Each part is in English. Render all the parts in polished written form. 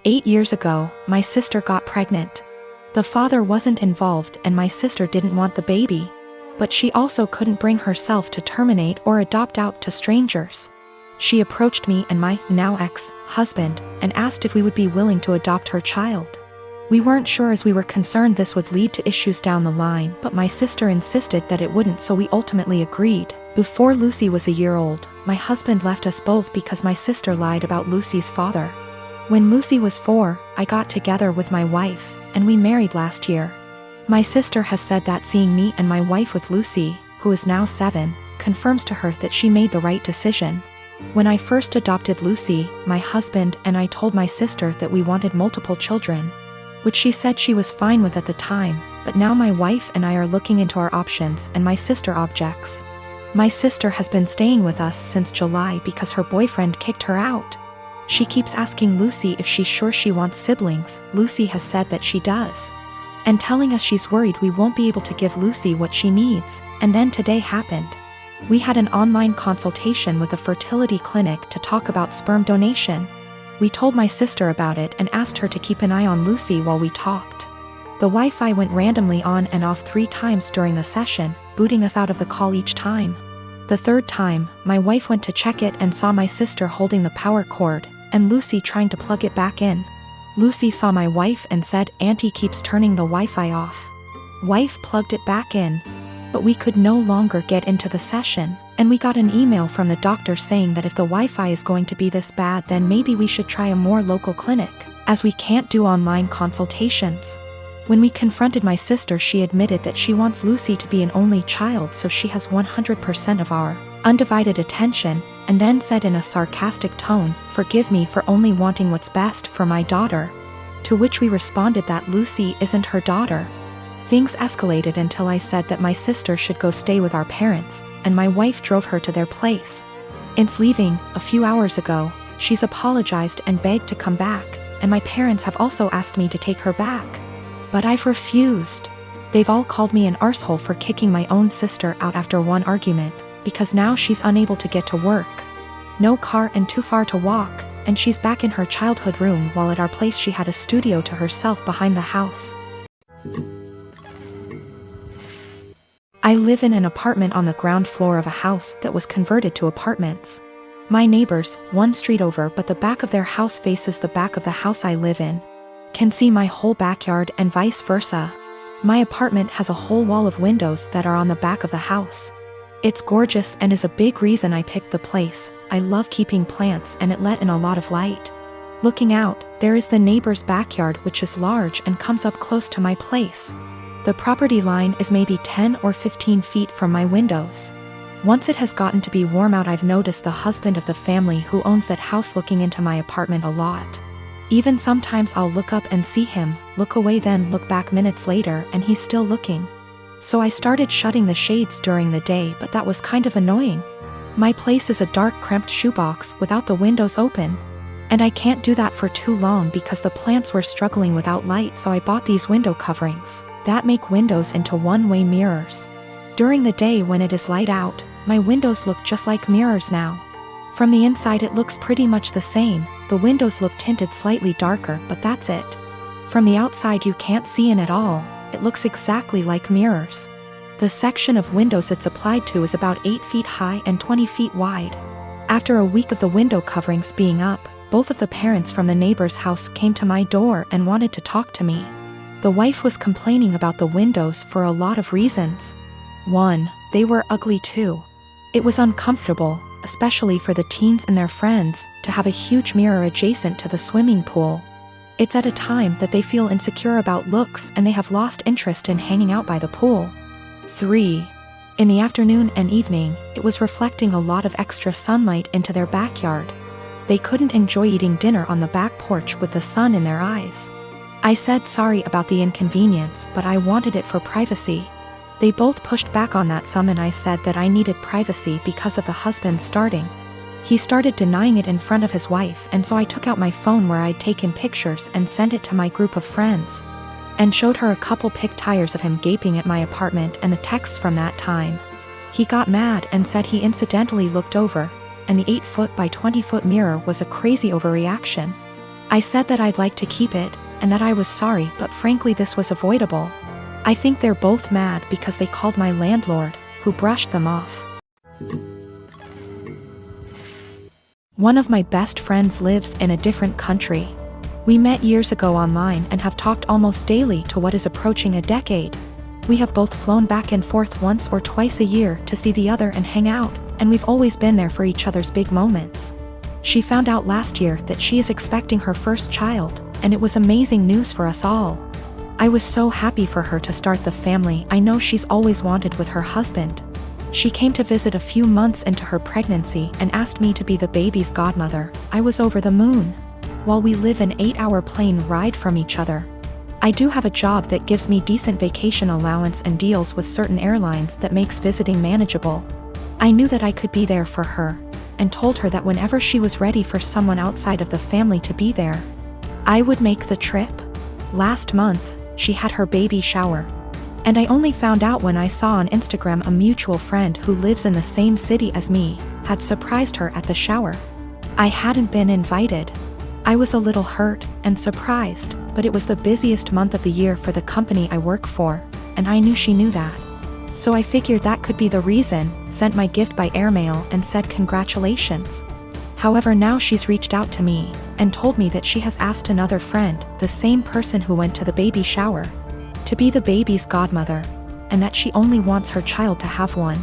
8 years ago, my sister got pregnant. The father wasn't involved and my sister didn't want the baby. But she also couldn't bring herself to terminate or adopt out to strangers. She approached me and my now ex-husband and asked if we would be willing to adopt her child. We weren't sure as we were concerned this would lead to issues down the line, but my sister insisted that it wouldn't, so we ultimately agreed. Before Lucy was a year old, my husband left us both because my sister lied about Lucy's father. When Lucy was 4, I got together with my wife, and we married last year. My sister has said that seeing me and my wife with Lucy, who is now 7, confirms to her that she made the right decision. When I first adopted Lucy, my husband and I told my sister that we wanted multiple children, which she said she was fine with at the time, but now my wife and I are looking into our options and my sister objects. My sister has been staying with us since July because her boyfriend kicked her out. She keeps asking Lucy if she's sure she wants siblings. Lucy has said that she does, and telling us she's worried we won't be able to give Lucy what she needs. And then today happened. We had an online consultation with a fertility clinic to talk about sperm donation. We told my sister about it and asked her to keep an eye on Lucy while we talked. The Wi-Fi went randomly on and off 3 times during the session, booting us out of the call each time. The 3rd time, my wife went to check it and saw my sister holding the power cord, and Lucy trying to plug it back in. Lucy saw my wife and said, "Auntie keeps turning the Wi-Fi off." Wife plugged it back in. But we could no longer get into the session, and we got an email from the doctor saying that if the Wi-Fi is going to be this bad, then maybe we should try a more local clinic, as we can't do online consultations. When we confronted my sister, she admitted that she wants Lucy to be an only child so she has 100% of our undivided attention, and then said in a sarcastic tone, "Forgive me for only wanting what's best for my daughter." To which we responded that Lucy isn't her daughter. Things escalated until I said that my sister should go stay with our parents, and my wife drove her to their place. Since leaving, a few hours ago, she's apologized and begged to come back, and my parents have also asked me to take her back. But I've refused. They've all called me an arsehole for kicking my own sister out after one argument, because now she's unable to get to work. No car and too far to walk, and she's back in her childhood room while at our place she had a studio to herself behind the house. I live in an apartment on the ground floor of a house that was converted to apartments. My neighbors, 1 street over but the back of their house faces the back of the house I live in, can see my whole backyard and vice versa. My apartment has a whole wall of windows that are on the back of the house. It's gorgeous and is a big reason I picked the place. I love keeping plants and it let in a lot of light. Looking out, there is the neighbor's backyard, which is large and comes up close to my place. The property line is maybe 10 or 15 feet from my windows. Once it has gotten to be warm out, I've noticed the husband of the family who owns that house looking into my apartment a lot. Even sometimes I'll look up and see him, look away, then look back minutes later and he's still looking. So I started shutting the shades during the day, but that was kind of annoying. My place is a dark, cramped shoebox without the windows open. And I can't do that for too long because the plants were struggling without light, so I bought these window coverings that make windows into one-way mirrors. During the day when it is light out, my windows look just like mirrors now. From the inside it looks pretty much the same, the windows look tinted slightly darker, but that's it. From the outside you can't see in at all, it looks exactly like mirrors. The section of windows it's applied to is about 8 feet high and 20 feet wide. After a week of the window coverings being up, both of the parents from the neighbor's house came to my door and wanted to talk to me. The wife was complaining about the windows for a lot of reasons. 1, they were ugly too. It was uncomfortable, especially for the teens and their friends, to have a huge mirror adjacent to the swimming pool. It's at a time that they feel insecure about looks and they have lost interest in hanging out by the pool. 3, in the afternoon and evening, it was reflecting a lot of extra sunlight into their backyard. They couldn't enjoy eating dinner on the back porch with the sun in their eyes. I said sorry about the inconvenience, but I wanted it for privacy. They both pushed back on that some, and I said that I needed privacy because of the husband starting. He started denying it in front of his wife, and so I took out my phone where I'd taken pictures and sent it to my group of friends, and showed her a couple pic tires of him gaping at my apartment and the texts from that time. He got mad and said he incidentally looked over, and the 8-foot by 20-foot mirror was a crazy overreaction. I said that I'd like to keep it, and that I was sorry, but frankly this was avoidable. I think they're both mad because they called my landlord, who brushed them off. One of my best friends lives in a different country. We met years ago online and have talked almost daily to what is approaching a decade. We have both flown back and forth once or twice a year to see the other and hang out, and we've always been there for each other's big moments. She found out last year that she is expecting her first child, and it was amazing news for us all. I was so happy for her to start the family I know she's always wanted with her husband. She came to visit a few months into her pregnancy and asked me to be the baby's godmother. I was over the moon. While we live an 8-hour plane ride from each other. I do have a job that gives me decent vacation allowance and deals with certain airlines that makes visiting manageable. I knew that I could be there for her, and told her that whenever she was ready for someone outside of the family to be there, I would make the trip. Last month, she had her baby shower. And I only found out when I saw on Instagram a mutual friend who lives in the same city as me, had surprised her at the shower. I hadn't been invited. I was a little hurt and surprised, but it was the busiest month of the year for the company I work for, and I knew she knew that. So I figured that could be the reason, sent my gift by airmail and said congratulations. However, now she's reached out to me, and told me that she has asked another friend, the same person who went to the baby shower, to be the baby's godmother, and that she only wants her child to have one.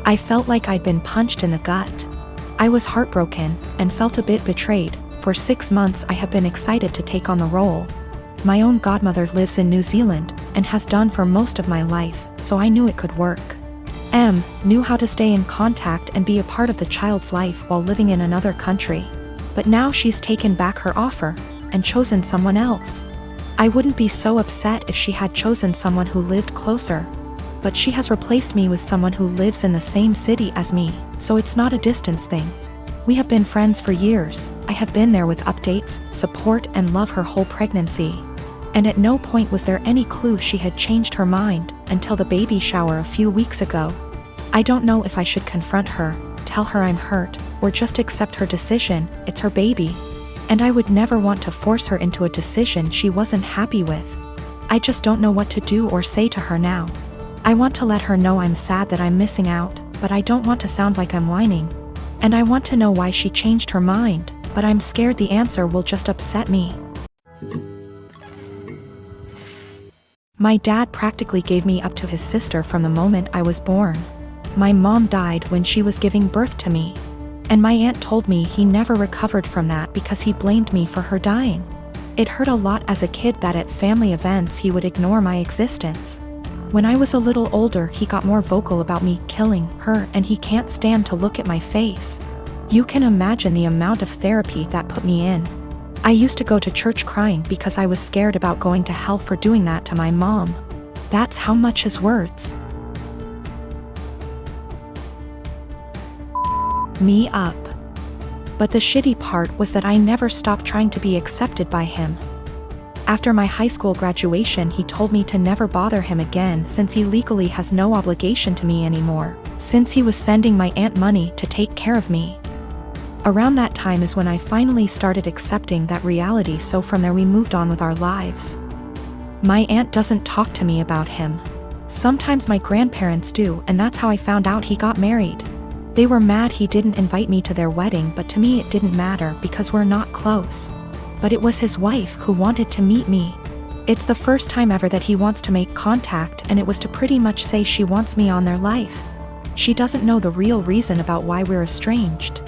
I felt like I'd been punched in the gut. I was heartbroken, and felt a bit betrayed. For 6 months I have been excited to take on the role. My own godmother lives in New Zealand, and has done for most of my life, so I knew it could work. Knew how to stay in contact and be a part of the child's life while living in another country. But now she's taken back her offer, and chosen someone else. I wouldn't be so upset if she had chosen someone who lived closer. But she has replaced me with someone who lives in the same city as me, so it's not a distance thing. We have been friends for years. I have been there with updates, support and love her whole pregnancy. And at no point was there any clue she had changed her mind, until the baby shower a few weeks ago. I don't know if I should confront her, tell her I'm hurt, or just accept her decision. It's her baby. And I would never want to force her into a decision she wasn't happy with. I just don't know what to do or say to her now. I want to let her know I'm sad that I'm missing out, but I don't want to sound like I'm whining. And I want to know why she changed her mind, but I'm scared the answer will just upset me. My dad practically gave me up to his sister from the moment I was born. My mom died when she was giving birth to me. And my aunt told me he never recovered from that because he blamed me for her dying. It hurt a lot as a kid that at family events he would ignore my existence. When I was a little older he got more vocal about me killing her, and he can't stand to look at my face. You can imagine the amount of therapy that put me in. I used to go to church crying because I was scared about going to hell for doing that to my mom. That's how much his words me up. But the shitty part was that I never stopped trying to be accepted by him. After my high school graduation he told me to never bother him again since he legally has no obligation to me anymore, since he was sending my aunt money to take care of me. Around that time is when I finally started accepting that reality, so from there we moved on with our lives. My aunt doesn't talk to me about him. Sometimes my grandparents do, and that's how I found out he got married. They were mad he didn't invite me to their wedding, but to me it didn't matter because we're not close. But it was his wife who wanted to meet me. It's the first time ever that he wants to make contact, and it was to pretty much say she wants me on their life. She doesn't know the real reason about why we're estranged.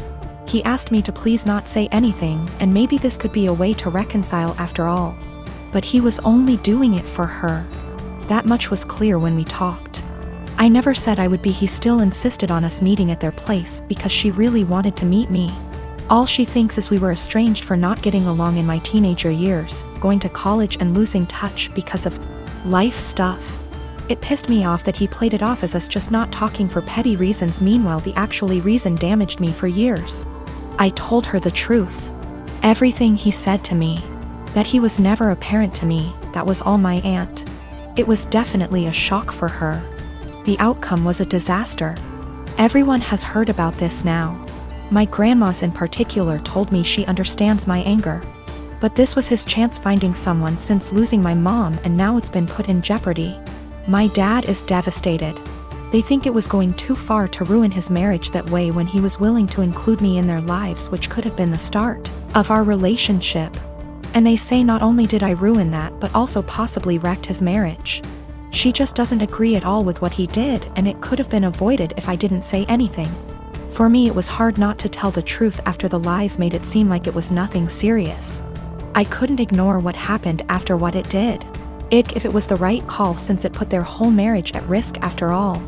He asked me to please not say anything, and maybe this could be a way to reconcile after all. But he was only doing it for her. That much was clear when we talked. I never said I would be. He still insisted on us meeting at their place because she really wanted to meet me. All she thinks is we were estranged for not getting along in my teenager years, going to college and losing touch because of life stuff. It pissed me off that he played it off as us just not talking for petty reasons. Meanwhile, the actually reason damaged me for years. I told her the truth. Everything he said to me. That he was never a parent to me, that was all my aunt. It was definitely a shock for her. The outcome was a disaster. Everyone has heard about this now. My grandmas in particular told me she understands my anger. But this was his chance finding someone since losing my mom, and now it's been put in jeopardy. My dad is devastated. They think it was going too far to ruin his marriage that way when he was willing to include me in their lives, which could have been the start of our relationship. And they say not only did I ruin that, but also possibly wrecked his marriage. She just doesn't agree at all with what he did, and it could have been avoided if I didn't say anything. For me, it was hard not to tell the truth after the lies made it seem like it was nothing serious. I couldn't ignore what happened after what it did. If it was the right call, since it put their whole marriage at risk after all.